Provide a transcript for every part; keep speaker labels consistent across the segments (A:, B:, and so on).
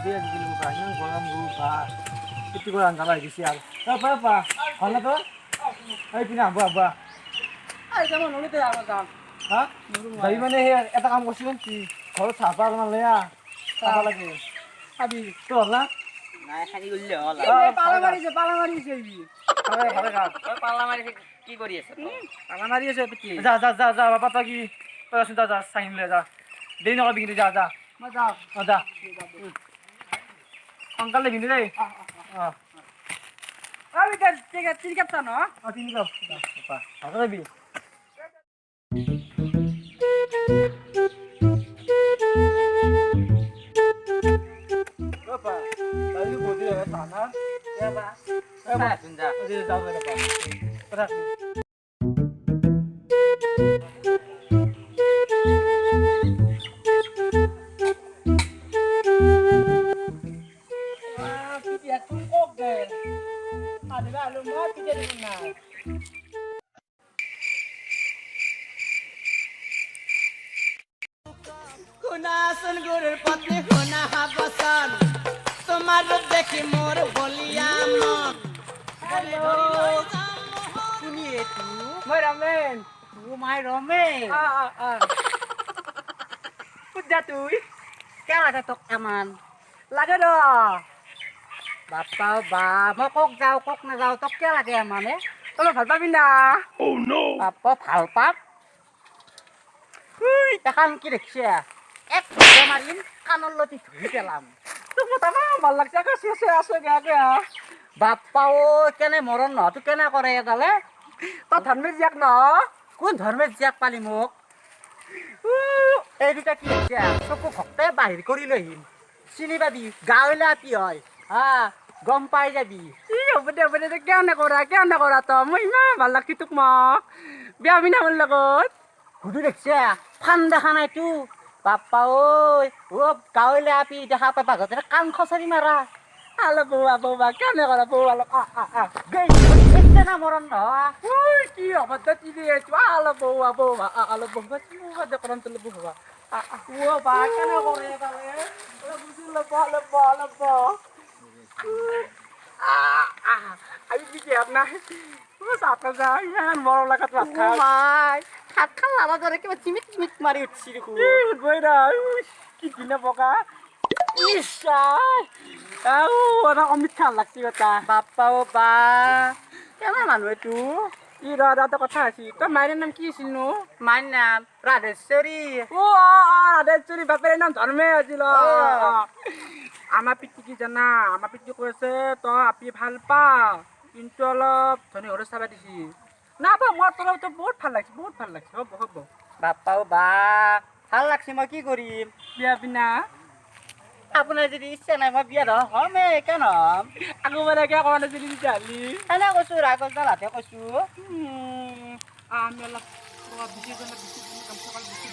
A: রোদে আজিকালি বা ইমান গৰম ৰ'দ বা খেতি কৰা আঞ্জালা হৈ গৈছে আৰু পা ভাল না তোৰ এই পিনে আহবা আহবা হা যাবি মানে সেই এটা কাম কৰিছিল কি ঘৰত চাহপাত বনালে চাহ লাগে খাবি তোৰ হ'ল না
B: নাই খালি উল্লে হ'ল
A: পালা মাৰিছে ভালে ভালে খা
B: পাল্লা মাৰি কি কৰি আছে
A: পালা মাৰি আছে পিটি যা যা যা যা বাপা তই কি তই আছোন যা চাহিমলে যা দেৰি নকৰিবি কিন্তু যা যা মই যাওঁ যা সোনকালে কিন্তু দেই তিনি কাপ চাহ ন তিনি কাপ ভালে যাবি
C: শুনাচোন গুৰুৰ পত্নী শুনা হাবচন তোমাৰ ৰূপ দেখি মোৰ বলিয়া মন
A: Ini itu. Mai ramen.
C: মাই ৰমে
A: Udah tuh.
C: কিয় লাগে তোক এমান
A: Lada dah.
C: বাপ্পা বা মই কক যাওঁ কক নাযাওঁ তোক কিয় লাগে এমানে
A: Kalau falta pindah.
C: বাপ্পা ভাল পাম এখন কি দেখিছে এক ভিডিঅ' মাৰিম কাণৰ লতি ধুই পেলাম
A: Tuh pertama malak jaga sia-sia gak.
C: Bappa ও কেনে মৰণ নহতো কেনে কৰে এডালে
A: Tao thần mới giặc nó.
C: কোন ধৰ্মে জীয়াক পালি মোক এই দুটা কি দেখিছে চকু ভক্তে বাহিৰ কৰি লৈ আহিম চিনি পাবি গাঁৱলীয়া আপি হয় গম পাই যাবি
A: Iya bener-bener kaya nak kora tau. Mau ima malak tituk mah. Biar mina melagot.
C: সুধু দেখিছে ফান দেখা নাইতো বাপ্পা ঐ ও গাঁৱলীয়া আপি দেখা পাই পাঘতে কাণ খচৰি মাৰা
A: Halo bawa kaya nak kora bawa lo.
C: গেই এতে না মৰণ নহয়
A: Wih, kia betul ini ya. Halo bawa. Halo bawa. Cuma ada koran terlebu bawa. Wah, bahkan nak kora ya kali. Lebu sih lebu. Ayo bikin nah. Masa apa sih? Yang mau lakat
C: ও
A: lakat.
C: মাই হাত খান লালা ধৰে কিবা চিমিক চিমিক মাৰি উঠছি দেখোন
A: Ih, gue dah. Ki gina boka. Isa. Orang omit kalak sih kata.
C: Bappa ও বা কেনে মানুহ এইটো
A: Ira ada kata sih. Kau mainin nam ki sinu.
C: মাৰ নাম ৰাধেশ্বৰী
A: Ada curi bapak nam ধর্মে আছিল আমার পিতৃ কি জানা আমার পিতৃ কৈছে তই আপি ভাল পা কিন্তু অলপ ধনী ঘৰত চাবা দিছি না বা মই তোৰ তো বহুত ভাল লাগছে হ'ব
C: বাপ্পা ও বা ভাল লাগছে মই কি কৰিম
A: বিয়া বিনা
C: আপোনাৰ যদি ইচ্ছা নাই মই বিয়া হ'মে কেন হ'ম
A: আকৌ মানে কিয় কোৱা নাছিলি তেতিয়াহ'লি
C: এনে কৈছো ৰাগৰ জালাতে কৈছো
A: আমি অলপ বিচি কাম চকাল বিচি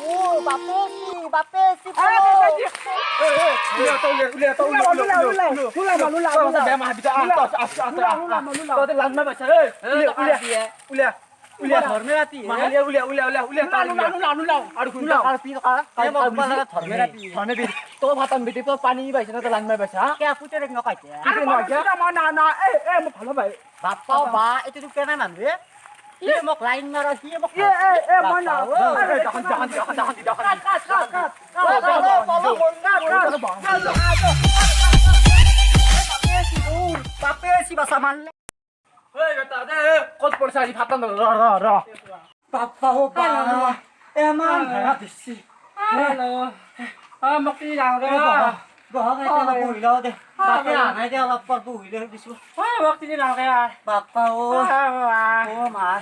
C: ও বাপে চি ধৰ্মে ৰাতি
A: তই ভাতাম বেটি তই পানী পাইছে না তই লাংমাই পাইছা
C: পুতেৰে নকাইছে
A: ভালো পাই
C: বাপ্পা বা এইটো কেনে মানুহে ই মোক লাইন মাৰ সি মোক
A: মই না
C: বাপে চি বাসা মানলে
A: ক'ত পৰিছা আজি ভাতাম ৰ
C: বাপ্পা ও বা এমান ভাড়া দিছি
A: মোক কি ডাঙৰ
C: বহক এতিয়া অলপ বহি লওঁ দে বাপে আনাই দে অলপ পৰ বহি লৈ দিছো
A: মোক তিনি ডাঙৰ
C: বাপ্পা ও মাৰ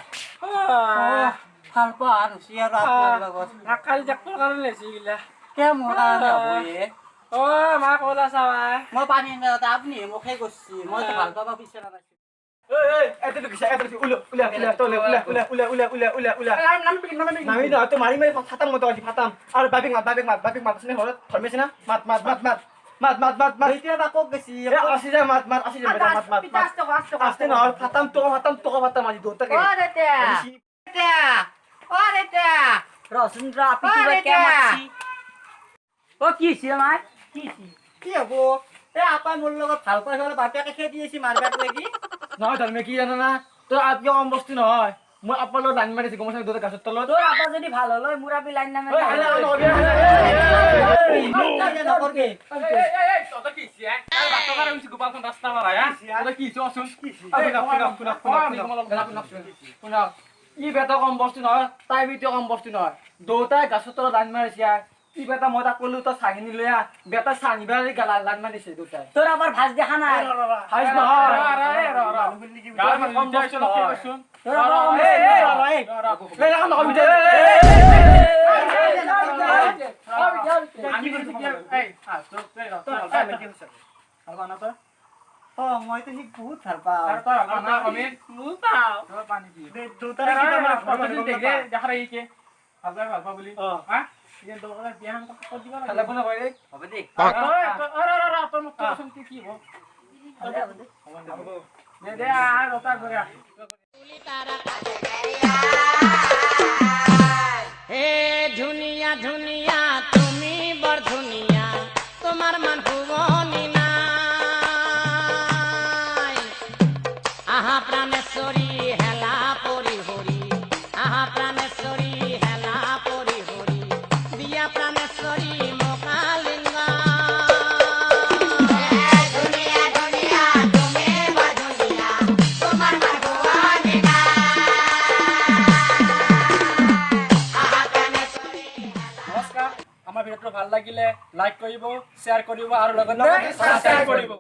C: ভাল পোৱা নুচি আৰু আপোনাৰ লগত
A: কালি জাকটোৰ কাৰণে লৈছে এইগিলা
C: কিয় মোৰ কাৰণে হ'ব
A: মা ক'লা চাবা
C: মই পানী নাযাওঁতে আপুনি মুখে কৰিছি মই ভাল পাব বিচৰা নাছিল এতিয়া বাকক গেছি ৰচোন আপি কিবা কিয় মাৰছি
B: ও কি হৈছে মাই কি হৈছে?
C: কি হব এই আপা মোৰ লগত ভাল পাই হ'লে বাপেকে খেদি আছে মাৰবাক লাগি
D: নহয় ধৰ্মে কি জানা না তোৰ আত্মীয় কম বস্তু নহয় মই আপোনাৰ লগত লাইন মাৰিছো গম পাইছা দুটা গাছৰ তলত
B: তোৰ আপা যদি ভাল হ'ল হয় মোৰ আপি লাইন নামে
C: নকৰকে
A: তহঁতৰ কি হৈছে বাটৰ কাৰণে গৈছে গোপালখন ৰাস্তা মাৰা তহঁতৰ কি হৈছে অচোন
D: শুনক ই বেটা কম বস্তু নহয় তাই বেটিও কম বস্তু নহয় দুটাই গাছৰ তলত লাইন মাৰিছে ই বেটা মই তাক ক'লো তই চাহিনী লৈ আহ বেটা চাহিবা লাইন মাৰিছে দুটাই
B: তোৰ আপাৰ ভাজ দেখা নাই
D: হাইজ নহয়
A: কম বস্তু নহয়
B: তোৰ আপা
A: আমি কৈছো কি
C: অ মইতো সি বহুত ভাল পাওঁ দুটাৰে
A: দেখা কি ভাল পা বুলি হা বিয়াখন দিব
D: খালে কোনে কয় ৰে
B: হ'ব দেই
A: কি হব দে আহ ৰতা কৰি
E: হে ধুনীয়া ধুনীয়া তুমি বৰ ধুনীয়া তোমাৰ মান শুৱনি নাই আহা প্ৰাণেশ্বৰী হেলা পৰি হৰি আহা প্ৰাণেশ্বৰী হেলা পৰি হৰি বিয়া প্ৰাণেশ্বৰী মকালিংগা ধুনীয়া ধুনীয়া তুমি বৰ ধুনীয়া তোমাৰ মান শুৱনি
A: নমস্কাৰ আমাৰ ভিডিঅ'টো ভাল লাগিলে লাইক কৰিব শ্বেয়াৰ কৰিব আৰু লগতে সাবস্ক্ৰাইব কৰিব